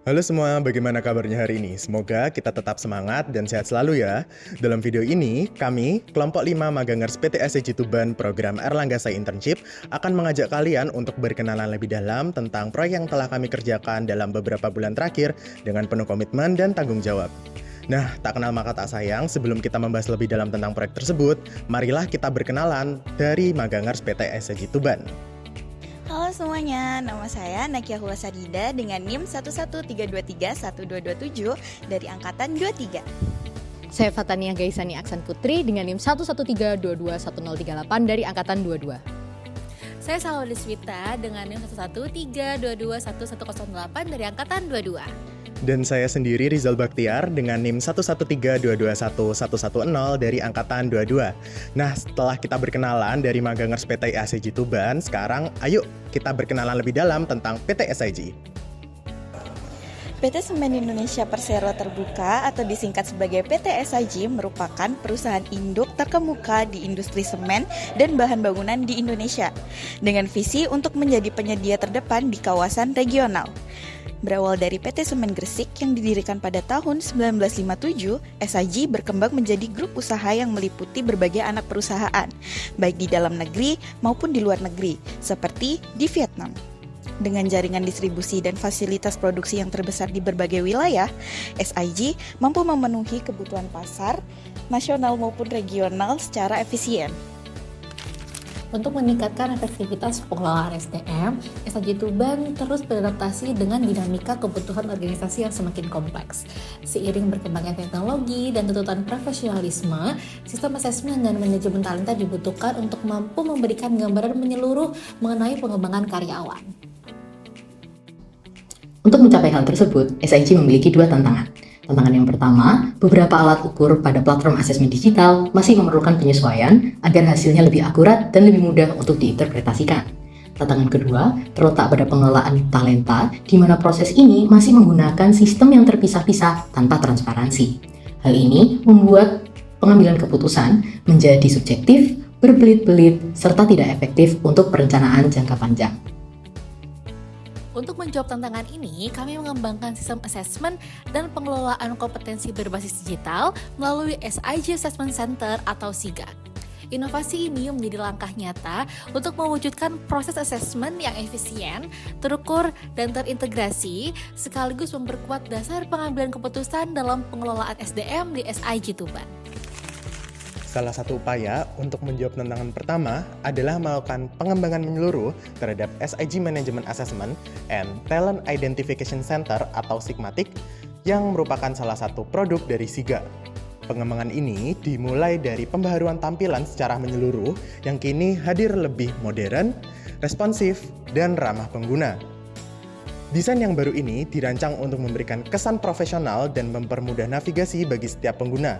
Halo semua, bagaimana kabarnya hari ini? Semoga kita tetap semangat dan sehat selalu ya. Dalam video ini, kami, kelompok 5 Magangers PT SCG Tuban program Erlangga Say Internship akan mengajak kalian untuk berkenalan lebih dalam tentang proyek yang telah kami kerjakan dalam beberapa bulan terakhir dengan penuh komitmen dan tanggung jawab. Nah, tak kenal maka tak sayang, sebelum kita membahas lebih dalam tentang proyek tersebut, marilah kita berkenalan dari Magangers PT SCG Tuban. Halo semuanya, nama saya Nakia Hulasadida dengan NIM 113231227 dari angkatan 23. Saya Fatania Gaisani Aksan Putri dengan NIM 113221038 dari angkatan 22. Saya Salwa Deswita dengan NIM 113221108 dari angkatan 22. Dan saya sendiri Rizal Baktiar dengan NIM 113221110 dari angkatan 22. Nah, setelah kita berkenalan dari Magangers PT SCG Tuban, sekarang ayo kita berkenalan lebih dalam tentang PT SCG. PT Semen Indonesia Persero Terbuka atau disingkat sebagai PT SIG merupakan perusahaan induk terkemuka di industri semen dan bahan bangunan di Indonesia dengan visi untuk menjadi penyedia terdepan di kawasan regional. Berawal dari PT Semen Gresik yang didirikan pada tahun 1957, SIG berkembang menjadi grup usaha yang meliputi berbagai anak perusahaan, baik di dalam negeri maupun di luar negeri, seperti di Vietnam. Dengan jaringan distribusi dan fasilitas produksi yang terbesar di berbagai wilayah, SIG mampu memenuhi kebutuhan pasar nasional maupun regional secara efisien. Untuk meningkatkan efektivitas pengelolaan SDM, SCG Tuban terus beradaptasi dengan dinamika kebutuhan organisasi yang semakin kompleks. Seiring berkembangnya teknologi dan tuntutan profesionalisme, sistem asesmen dan manajemen talenta dibutuhkan untuk mampu memberikan gambaran menyeluruh mengenai pengembangan karyawan. Untuk mencapai hal tersebut, SIG memiliki dua tantangan. Tantangan yang pertama, beberapa alat ukur pada platform asesmen digital masih memerlukan penyesuaian agar hasilnya lebih akurat dan lebih mudah untuk diinterpretasikan. Tantangan kedua, terletak pada pengelolaan talenta, di mana proses ini masih menggunakan sistem yang terpisah-pisah tanpa transparansi. Hal ini membuat pengambilan keputusan menjadi subjektif, berbelit-belit, serta tidak efektif untuk perencanaan jangka panjang. Untuk menjawab tantangan ini, kami mengembangkan sistem assessment dan pengelolaan kompetensi berbasis digital melalui SIG Assessment Center atau SIGAC. Inovasi ini menjadi langkah nyata untuk mewujudkan proses assessment yang efisien, terukur, dan terintegrasi, sekaligus memperkuat dasar pengambilan keputusan dalam pengelolaan SDM di SIG Tuban. Salah satu upaya untuk menjawab tantangan pertama adalah melakukan pengembangan menyeluruh terhadap SIG Management Assessment and Talent Identification Center atau SIGMATIC yang merupakan salah satu produk dari SIGA. Pengembangan ini dimulai dari pembaharuan tampilan secara menyeluruh yang kini hadir lebih modern, responsif, dan ramah pengguna. Desain yang baru ini dirancang untuk memberikan kesan profesional dan mempermudah navigasi bagi setiap pengguna,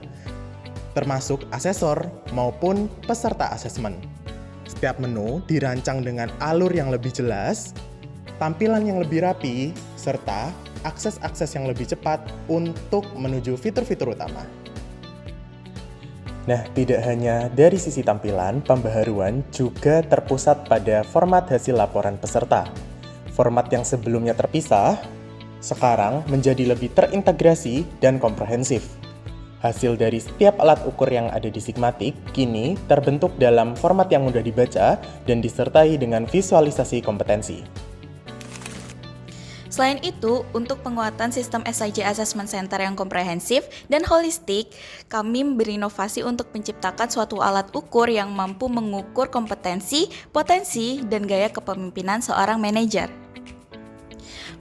termasuk asesor maupun peserta asesmen. Setiap menu dirancang dengan alur yang lebih jelas, tampilan yang lebih rapi, serta akses-akses yang lebih cepat untuk menuju fitur-fitur utama. Nah, tidak hanya dari sisi tampilan, pembaharuan juga terpusat pada format hasil laporan peserta. Format yang sebelumnya terpisah, sekarang menjadi lebih terintegrasi dan komprehensif. Hasil dari setiap alat ukur yang ada di SIGMATIC kini terbentuk dalam format yang mudah dibaca dan disertai dengan visualisasi kompetensi. Selain itu, untuk penguatan sistem SIG Assessment Center yang komprehensif dan holistik, kami berinovasi untuk menciptakan suatu alat ukur yang mampu mengukur kompetensi, potensi, dan gaya kepemimpinan seorang manajer.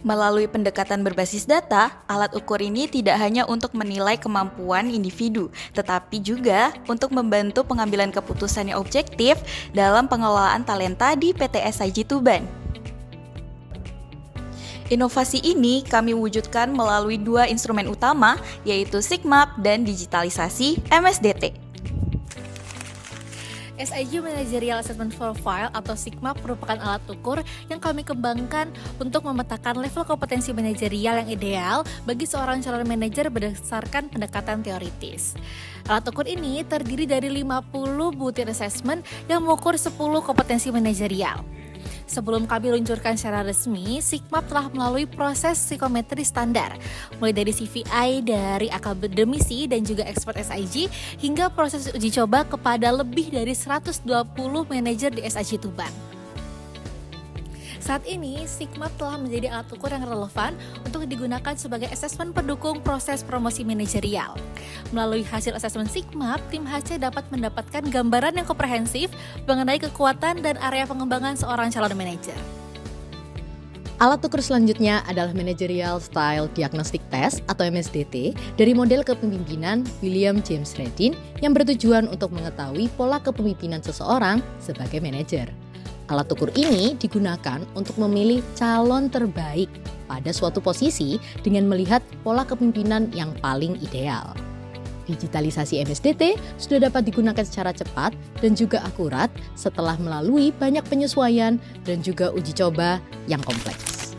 Melalui pendekatan berbasis data, alat ukur ini tidak hanya untuk menilai kemampuan individu, tetapi juga untuk membantu pengambilan keputusan yang objektif dalam pengelolaan talenta di PT SIG Tuban. Inovasi ini kami wujudkan melalui dua instrumen utama, yaitu SIGMAP dan digitalisasi MSDT. SIG Managerial Assessment Profile atau SIGMAP merupakan alat ukur yang kami kembangkan untuk memetakan level kompetensi manajerial yang ideal bagi seorang calon manajer berdasarkan pendekatan teoritis. Alat ukur ini terdiri dari 50 butir assessment yang mengukur 10 kompetensi manajerial. Sebelum kami luncurkan secara resmi, Sigmap telah melalui proses psikometri standar, mulai dari CVI dari akademisi dan juga expert SIG, hingga proses uji coba kepada lebih dari 120 manajer di SIG Tuban. Saat ini, Sigmap telah menjadi alat ukur yang relevan untuk digunakan sebagai asesmen pendukung proses promosi manajerial. Melalui hasil asesmen Sigmap, tim HC dapat mendapatkan gambaran yang komprehensif mengenai kekuatan dan area pengembangan seorang calon manajer. Alat ukur selanjutnya adalah Managerial Style Diagnostic Test atau MSDT dari model kepemimpinan William James Redin yang bertujuan untuk mengetahui pola kepemimpinan seseorang sebagai manajer. Alat ukur ini digunakan untuk memilih calon terbaik pada suatu posisi dengan melihat pola kepemimpinan yang paling ideal. Digitalisasi MSDT sudah dapat digunakan secara cepat dan juga akurat setelah melalui banyak penyesuaian dan juga uji coba yang kompleks.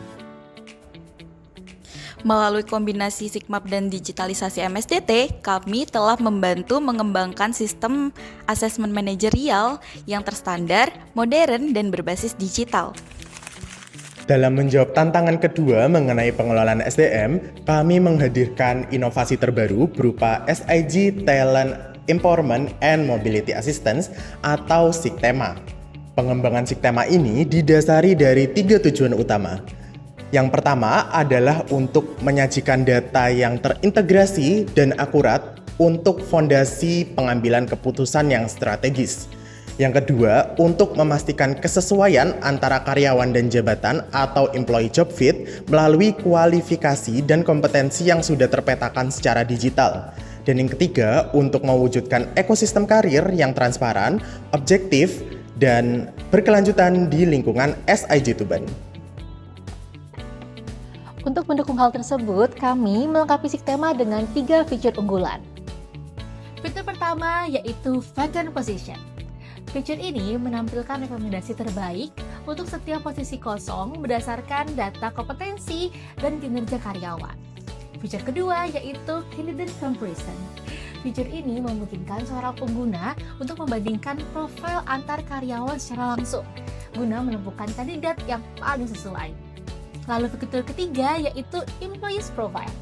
Melalui kombinasi Sigmap dan digitalisasi MSDT, kami telah membantu mengembangkan sistem asesmen manajerial yang terstandar, modern, dan berbasis digital. Dalam menjawab tantangan kedua mengenai pengelolaan SDM, kami menghadirkan inovasi terbaru berupa SIG Talent Empowerment and Mobility Assistance atau SIGTEMA. Pengembangan SIGTEMA ini didasari dari 3 tujuan utama. Yang pertama adalah untuk menyajikan data yang terintegrasi dan akurat untuk fondasi pengambilan keputusan yang strategis. Yang kedua, untuk memastikan kesesuaian antara karyawan dan jabatan atau employee job fit melalui kualifikasi dan kompetensi yang sudah terpetakan secara digital. Dan yang ketiga, untuk mewujudkan ekosistem karir yang transparan, objektif, dan berkelanjutan di lingkungan SIG Tuban. Untuk mendukung hal tersebut, kami melengkapi SIGTEMA dengan 3 fitur unggulan. Fitur pertama yaitu Vacant Position. Fitur ini menampilkan rekomendasi terbaik untuk setiap posisi kosong berdasarkan data kompetensi dan kinerja karyawan. Fitur kedua yaitu Candidate Comparison. Fitur ini memungkinkan seorang pengguna untuk membandingkan profil antar karyawan secara langsung guna menemukan kandidat yang paling sesuai. Lalu fitur ketiga yaitu Employees Profile.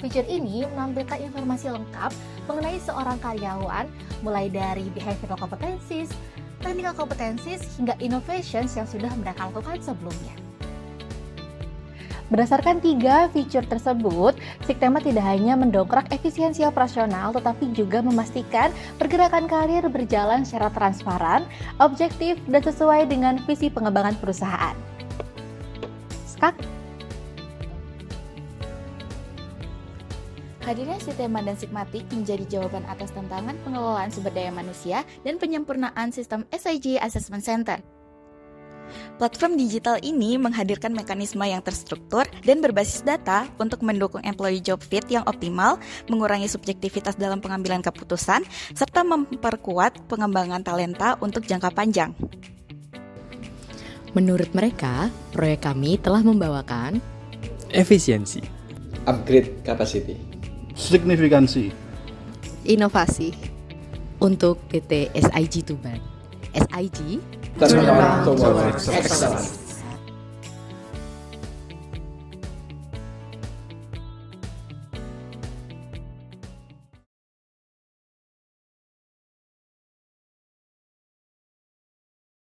Fitur ini menampilkan informasi lengkap mengenai seorang karyawan mulai dari behavioral competencies, technical competencies, hingga innovations yang sudah mereka lakukan sebelumnya. Berdasarkan 3 fitur tersebut, SIGTEMA tidak hanya mendongkrak efisiensi operasional tetapi juga memastikan pergerakan karir berjalan secara transparan, objektif, dan sesuai dengan visi pengembangan perusahaan. Hadirnya SIGTEMA dan Sigmatic menjadi jawaban atas tantangan pengelolaan sumber daya manusia dan penyempurnaan sistem SIG Assessment Center. Platform digital ini menghadirkan mekanisme yang terstruktur dan berbasis data untuk mendukung employee job fit yang optimal, mengurangi subjektivitas dalam pengambilan keputusan, serta memperkuat pengembangan talenta untuk jangka panjang. Menurut mereka, proyek kami telah membawakan efisiensi, upgrade capacity, signifikansi, inovasi untuk PT SIG Tuban. SIG turn around towards excellence.